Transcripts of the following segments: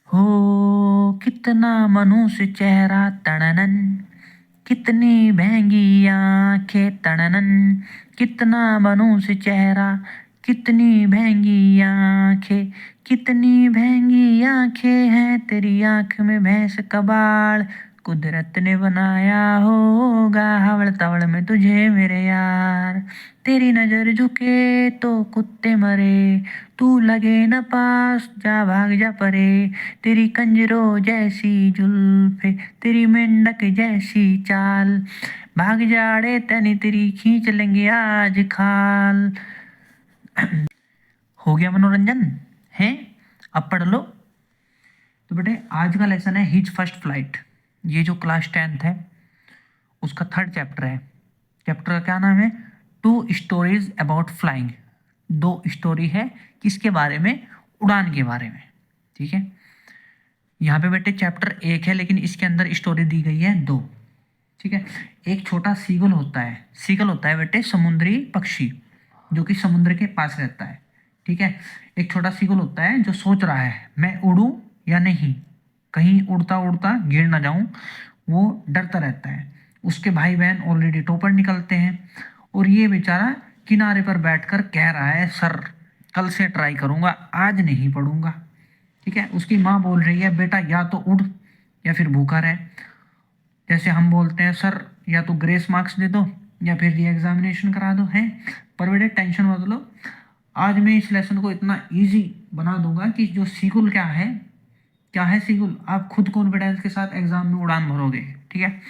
हो कितना मनुष्य चेहरा तड़नन, कितनी महंगी आंखें तड़नन, कितना मनुष्य चेहरा, कितनी महंगी आंखें, कितनी महंगी आंखें हैं तेरी आंख में भैंस का बाल, कुदरत ने बनाया होगा हवड़ तवड़ में तुझे मेरे यार, तेरी नजर झुके तो कुत्ते मरे, तू लगे न पास जा भाग जा परे, तेरी कंजरों जैसी जुल्फे, तेरी मेंढक जैसी चाल, भाग जाड़े तनी तेरी खींच लेंगे आज खाल। हो गया मनोरंजन है। अब पढ़ लो। तो बेटे आज का लेसन है हिज फर्स्ट फ्लाइट। ये जो क्लास 10th है उसका 3rd चैप्टर है। चैप्टर का क्या नाम है? 2 स्टोरीज अबाउट फ्लाइंग। 2 स्टोरी है किसके बारे में? उड़ान के बारे में। ठीक है, यहाँ पे बेटे चैप्टर 1 है लेकिन इसके अंदर स्टोरी दी गई है 2। ठीक है, एक छोटा सीगल होता है। सीगल होता है बेटे समुद्री पक्षी जो कि समुद्र के पास रहता है। ठीक है, एक छोटा सीगल होता है जो सोच रहा है मैं उड़ूं या नहीं, कहीं उड़ता उड़ता गिर ना जाऊं। वो डरता रहता है। उसके भाई बहन ऑलरेडी टॉपर निकलते हैं और ये बेचारा किनारे पर बैठकर कह रहा है सर कल से ट्राई करूंगा, आज नहीं पढ़ूंगा। ठीक है, उसकी माँ बोल रही है बेटा या तो उड़ या फिर भूखा रहे। जैसे हम बोलते हैं सर या तो ग्रेस मार्क्स दे दो या फिर री एग्जामिनेशन करा दो है। पर बेटे टेंशन मत लो, आज मैं इस लेसन को इतना इजी बना दूंगा कि जो सीगुल क्या है सीगुल, आप खुद कॉन्फिडेंस के साथ एग्जाम में उड़ान भरोगे। ठीक है,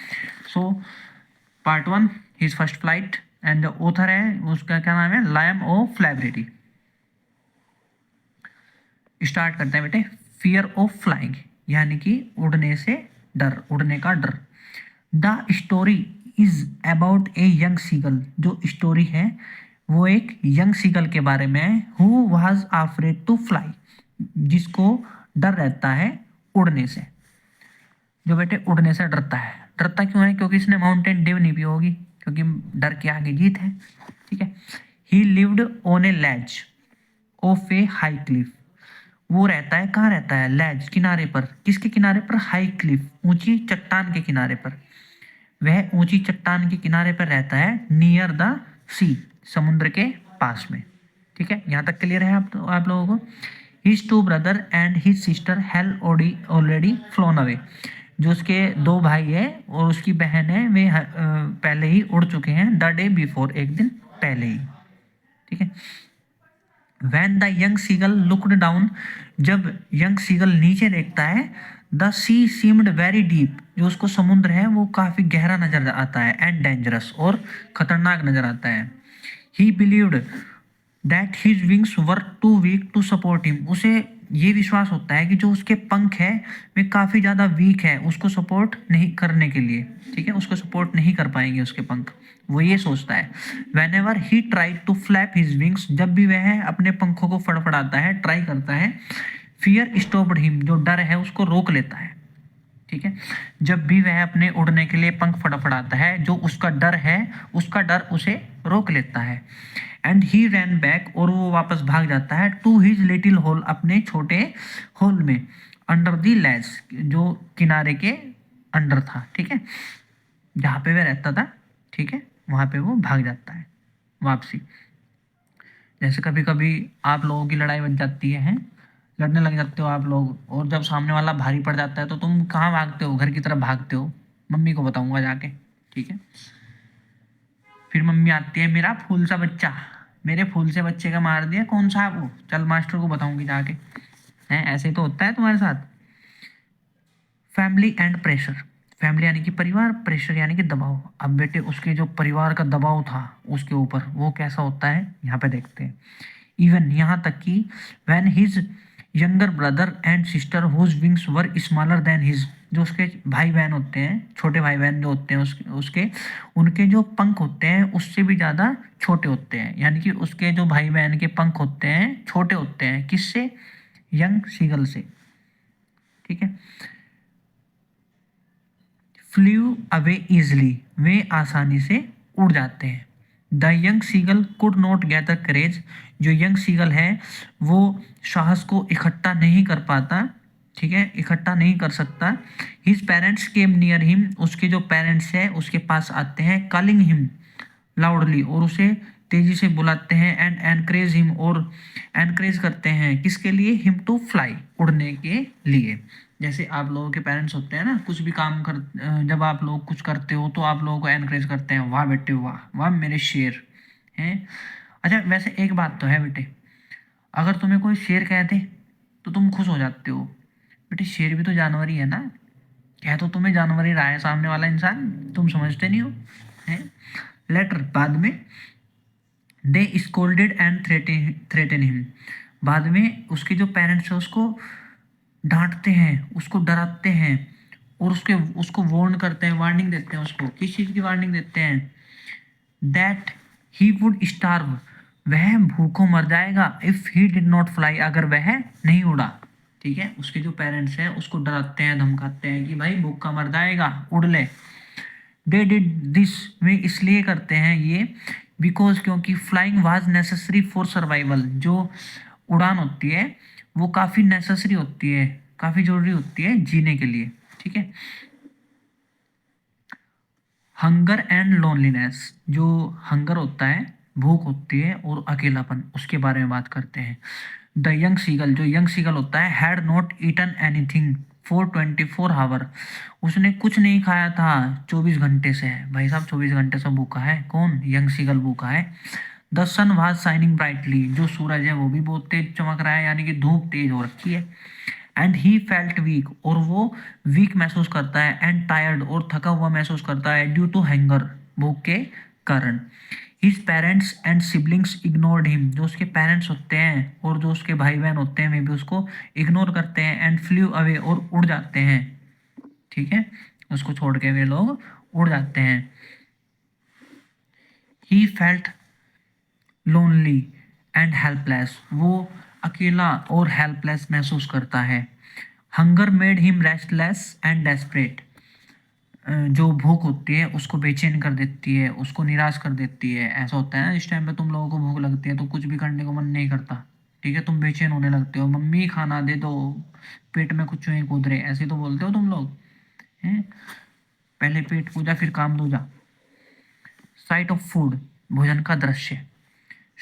so part 1 his first flight and the author है उसका क्या नाम है? Lime of फ्लैबरिटी। स्टार्ट करते हैं बेटे। फियर ऑफ फ्लाइंग यानी कि उड़ने से डर, उड़ने का डर। The story is about a young seagull. जो स्टोरी है वो एक यंग सीगल के बारे में है। Who was afraid to fly, जिसको डर रहता है उड़ने से। जो बेटे उड़ने से डरता है, डरता क्यों है? क्योंकि इसने माउंटेन ड्यू नहीं पी होगी, क्योंकि डर के आगे जीत है। ठीक है, ही lived on A lace of A high Cliff. वो रहता है, कहाँ रहता है? लैज, किनारे पर। किसके किनारे पर? हाई क्लिफ, ऊंची चट्टान के किनारे पर। वह ऊंची चट्टान के किनारे पर रहता है नियर द सी, समुद्र के पास में। ठीक है, यहाँ तक क्लियर है आप लोगों को? His 2 brother and his sister have already flown away. जो उसके 2 भाई है और उसकी बहन है वे पहले ही उड़ चुके हैं। द डे बिफोर, एक दिन पहले ही। ठीक है, when the young seagull looked down, जब यंग सीगल नीचे देखता है, the sea seemed very deep, जो उसको समुद्र है वो काफी गहरा नजर आता है, एंड डेंजरस, और खतरनाक नजर आता है। He believed that his wings were too weak to support him. उसे ये विश्वास होता है कि जो उसके पंख है वे काफ़ी ज़्यादा वीक है उसको सपोर्ट नहीं करने के लिए। ठीक है, उसको सपोर्ट नहीं कर पाएंगे उसके पंख, वो ये सोचता है। Whenever he try to flap his wings, जब भी वह अपने पंखों को फड़फड़ाता है, ट्राई करता है, फियर स्टॉप्ड हिम, जो डर है उसको रोक लेता है। ठीक है, जब भी वह अपने उड़ने के लिए पंख फड़फड़ाता है, जो उसका डर है उसका डर उसे रोक लेता है। एंड ही रैन बैक, और वो वापस भाग जाता है, टू हिज लिटिल होल, अपने छोटे होल में, अंडर द लैज, जो किनारे के अंडर था। ठीक है, जहाँ पे वह रहता था। ठीक है, वहाँ पे वो भाग जाता है वापसी। जैसे कभी कभी आप लोगों की लड़ाई बच जाती है, लड़ने लग जाते हो आप लोग, और जब सामने वाला भारी पड़ जाता है तो तुम कहाँ भागते हो? घर की तरफ भागते हो। मम्मी को बताऊंगा जाके। ठीक है, फिर मम्मी आती है, मेरा फूल सा बच्चा, मेरे फूल से बच्चे का मार दिया, कौन सा वो, चल मास्टर को बताऊंगी जाके। हैं, ऐसे तो होता है तुम्हारे साथ। Family and pressure. फैमिली यानी कि परिवार, प्रेशर यानी कि दबाव। अब बेटे उसके जो परिवार का दबाव था उसके ऊपर, वो कैसा होता है यहाँ पे देखते हैं। इवन यहाँ तक कि when his younger brother and sister whose wings were smaller than his, जो उसके भाई बहन होते हैं, छोटे भाई बहन जो होते हैं उसके उनके जो पंख होते हैं उससे भी ज़्यादा छोटे होते हैं। यानी कि उसके जो भाई बहन के पंख होते हैं छोटे होते हैं, किससे? यंग सीगल से। ठीक है, फ्ल्यू अवे इजली, वे आसानी से उड़ जाते हैं। The young seagull could not gather courage, जो यंग सीगल है वो साहस को इकट्ठा नहीं कर पाता। ठीक है, इकट्ठा नहीं कर सकता। His parents came near him, उसके जो पेरेंट्स है उसके पास आते हैं, कॉलिंग हिम लाउडली, और उसे तेजी से बुलाते हैं, एंड एनकरेज हिम, और एनकरेज करते हैं किसके लिए, हिम टू फ्लाई, उड़ने के लिए। जैसे आप लोगों के पेरेंट्स होते हैं ना, कुछ भी काम कर जब आप लोग कुछ करते हो तो आप लोगों को एनकरेज करते हैं, वाह बेटे वाह, वाह मेरे शेर हैं। अच्छा वैसे एक बात तो है बेटे, अगर तुम्हें कोई शेर कह दे तो तुम खुश हो जाते हो, बेटे शेर भी तो जानवर ही है ना, कह तो तुम्हें जानवर ही रहा है सामने वाला इंसान, तुम समझते नहीं हो हैं। लेटर बाद में, दे स्कोल्डेड एंड थ्रेटन हिम, बाद में उसके जो पेरेंट्स हैं उसको डांटते हैं, उसको डराते हैं, और उसको वार्न करते हैं, वार्निंग देते हैं, उसको किस चीज़ की वार्निंग देते हैं, दैट ही वुड स्टार्व, वह भूखों मर जाएगा, if he did not fly, अगर वह नहीं उड़ा। ठीक है, उसके जो पेरेंट्स हैं उसको डराते हैं, धमकाते हैं कि भाई भूखा मर जाएगा, उड़ ले। दे डिड दिस, वे इसलिए करते हैं ये, बिकॉज क्योंकि flying was necessary for survival, जो उड़ान होती है वो काफ़ी नेसेसरी होती है, काफ़ी ज़रूरी होती है जीने के लिए। ठीक है, हंगर एंड लोनलीनेस, जो हंगर होता है, भूख होती है, और अकेलापन, उसके बारे में बात करते हैं। द यंग सीगल, जो यंग सीगल होता है, had not eaten anything for 24 hour, उसने कुछ नहीं खाया था 24 घंटे से। भाई साहब 24 घंटे से भूखा है कौन, यंग सीगल भूखा है। The sun was shining brightly, जो सूरज है वो भी बहुत तेज चमक रहा है, यानी कि धूप तेज हो रखी है। एंड ही फेल्ट वीक, और वो वीक महसूस करता है, एंड टायर्ड, और थका हुआ महसूस करता है, ड्यू टू हैंगर, भूख के कारण। His parents and siblings ignored him, जो उसके पेरेंट्स होते हैं और जो उसके भाई बहन होते हैं वे भी उसको इग्नोर करते हैं, एंड फ्लू अवे, और उड़ जाते हैं। ठीक है, उसको छोड़ के वे लोग उड़ जाते हैं। He felt lonely and helpless, वो अकेला और हेल्पलेस महसूस करता है। Hunger made him restless and desperate, जो भूख होती है उसको बेचैन कर देती है, उसको निराश कर देती है। ऐसा होता है ना, इस टाइम पे तुम लोगों को भूख लगती है तो कुछ भी करने को मन नहीं करता। ठीक है, तुम बेचैन होने लगते हो, मम्मी खाना दे दो, पेट में कुछ नहीं कूद रहे, ऐसे तो बोलते हो तुम लोग हैं। पहले पेट पूजा फिर काम दूजा। साइट ऑफ फूड, भोजन का दृश्य।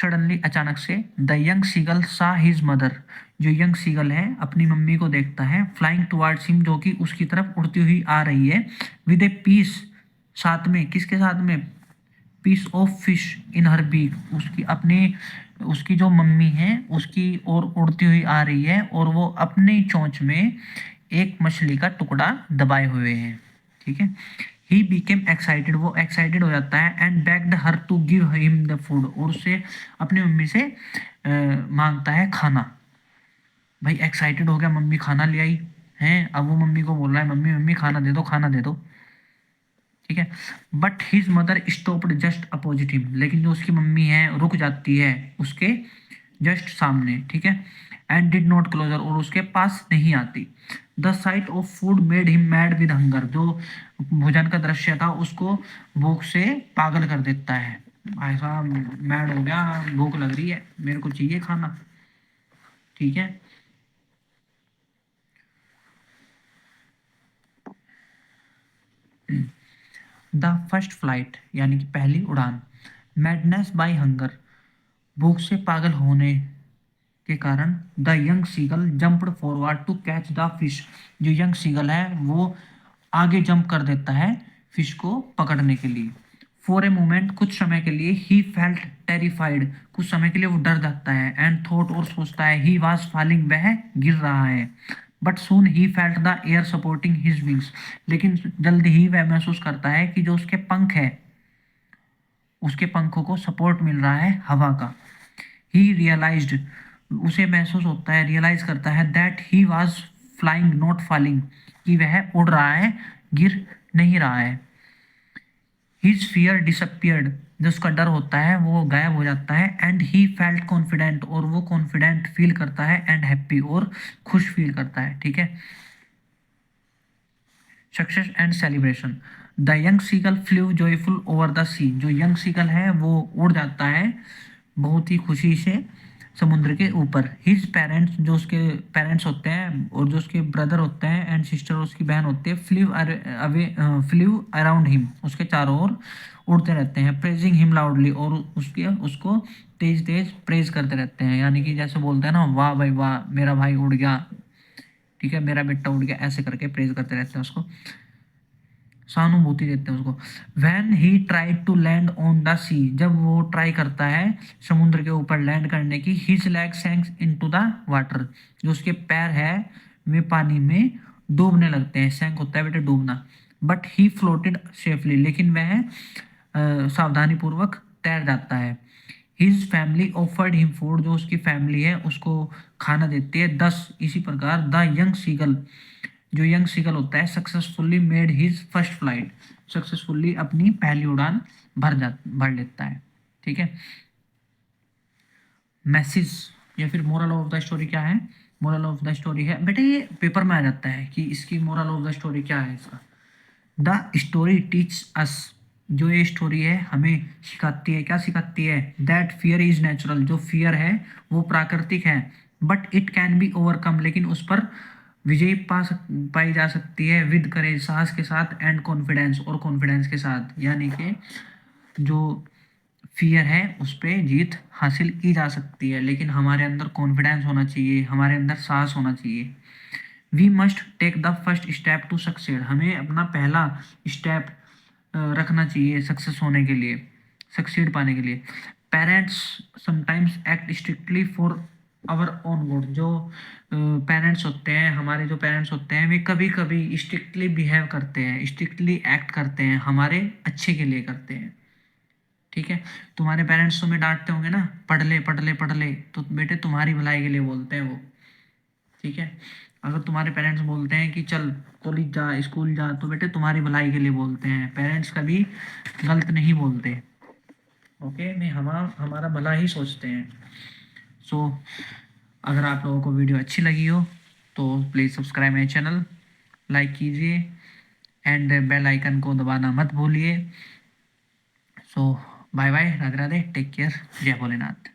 सडनली, अचानक से, the young seagull saw his mother, जो यंग सीगल है अपनी मम्मी को देखता है, फ्लाइंग टुवर्ड्स हिम, जो कि उसकी तरफ उड़ती हुई आ रही है, विद ए पीस, साथ में, किसके साथ में, piece of fish in her beak, उसकी अपनी, उसकी जो मम्मी है उसकी और उड़ती हुई आ रही है, और वो अपनी चोंच में एक मछली का टुकड़ा दबाए हुए हैं। ठीक है, ही बिकेम एक्साइटेड, वो एक्साइटेड हो जाता है, and begged her to give him the food, और उससे अपनी मम्मी से मांगता है खाना। भाई एक्साइटेड हो गया, मम्मी खाना ले आई है, अब वो मम्मी को बोल रहा है, मम्मी मम्मी खाना दे दो, खाना दे दो। ठीक है, but his mother stopped just opposite him, लेकिन जो उसकी मम्मी है रुक जाती है उसके जस्ट सामने। ठीक है, एंड डिड नॉट क्लोजर, और उसके पास नहीं आती। The site of food made him mad with hunger, जो भोजन का दृश्य था उसको भूख से पागल कर देता है। ऐसा मैड हो गया, भूख लग रही है, मेरे को चाहिए खाना। ठीक है, द फर्स्ट फ्लाइट, यानी कि पहली उड़ान। मैडनेस बाय हंगर, भूख से पागल होने के कारण। The young seagull jumped forward to catch the fish, जो यंग सीगल है वो आगे जंप कर देता है फिश को पकड़ने के लिए। फॉर ए मोमेंट, कुछ समय के लिए, ही फेल्ट टेरिफाइड, कुछ समय के लिए वो डर जाता है, एंड थॉट, और सोचता है, ही वाज फॉलिंग, वह गिर रहा है। But soon he felt the air supporting his wings, लेकिन जल्द ही वह महसूस करता है कि जो उसके पंख है, उसके पंखों को सपोर्ट मिल रहा है हवा का। ही रियलाइज्ड, उसे महसूस होता है, रियलाइज करता है, that he was flying not falling, कि वह उड़ रहा है, गिर नहीं रहा है। हिज फियर डिसअपियर्ड, जो उसका डर होता है वो गायब हो जाता है, एंड ही फेल्ट कॉन्फिडेंट, और वो कॉन्फिडेंट फील करता है, एंड हैप्पी, और खुश फील करता है। ठीक है, success and celebration. The young seagull flew joyful over the sea, जो यंग सीगल है वो उड़ जाता है बहुत ही खुशी से समुद्र के ऊपर। हिज पेरेंट्स, जो उसके पेरेंट्स होते हैं और जो उसके ब्रदर होते हैं एंड सिस्टर, उसकी बहन होती है, फ्लीव अराउंड हिम, उसके चारों ओर उड़ते रहते हैं, प्रेजिंग हिम लाउडली, और उसको तेज तेज प्रेज करते रहते हैं, यानी कि जैसे बोलते हैं ना, वाह भाई वाह, मेरा भाई उड़ गया, ठीक है, मेरा बेटा उड़ गया, ऐसे करके प्रेज करते रहते हैं उसको, सहानुभूति देते हैं उसको। When he try to land on the sea, जब वो ट्राई करता है समुद्र के ऊपर लैंड करने की, his leg sinks into the water, जो उसके पैर है वे पानी में डूबने लगते हैं। सैंक होता है बेटे डूबना। बट ही फ्लोटेड सेफली, लेकिन वह सावधानी पूर्वक तैर जाता है। His family offered him food, जो उसकी फैमिली है उसको खाना देती है। 10 इसी प्रकार द यंग सीगल, जो यंग सीगल होता है, successfully made his first flight, successfully अपनी पहली उड़ान भर लेता है। ठीक है। मैसेज या फिर मोरल ऑफ द स्टोरी क्या है? मोरल ऑफ द स्टोरी है बेटे, ये पेपर में आ जाता है कि इसकी मोरल ऑफ द स्टोरी क्या है इसका। द स्टोरी टीच अस, जो ये स्टोरी है हमें सिखाती है, क्या सिखाती है? दैट फियर इज नेचुरल, जो फियर है वो प्राकृतिक है, but it can be overcome, लेकिन उस पर विजय पाई जा सकती है, विद करेज, साहस के साथ, एंड कॉन्फिडेंस, और कॉन्फिडेंस के साथ, यानी कि जो फियर है उस पर जीत हासिल की जा सकती है, लेकिन हमारे अंदर कॉन्फिडेंस होना चाहिए, हमारे अंदर साहस होना चाहिए। We must take the first step to succeed, हमें अपना पहला स्टेप रखना चाहिए सक्सेस होने के लिए, सक्सीड पाने के लिए। Parents sometimes act strictly for our own good, जो पेरेंट्स होते हैं, हमारे जो पेरेंट्स होते हैं, वे कभी कभी स्ट्रिक्टली बिहेव करते हैं, स्ट्रिक्टली एक्ट करते हैं, हमारे अच्छे के लिए करते हैं। ठीक है। तुम्हारे पेरेंट्स तुम्हें डांटते होंगे ना, पढ़ ले पढ़ ले पढ़ ले, तो बेटे तुम्हारी भलाई के लिए बोलते हैं वो। ठीक है। अगर तुम्हारे पेरेंट्स बोलते हैं कि चल कॉलेज जा, स्कूल जा, तो बेटे तुम्हारी भलाई के लिए बोलते हैं, पेरेंट्स कभी गलत नहीं बोलते। ओके, मैं हमारा भला ही सोचते हैं। सो अगर आप लोगों को वीडियो अच्छी लगी हो तो please subscribe my channel, like कीजिए, एंड बेल आइकन को दबाना मत भूलिए। So bye bye, Radhe Radhe, take care, जय भोलेनाथ।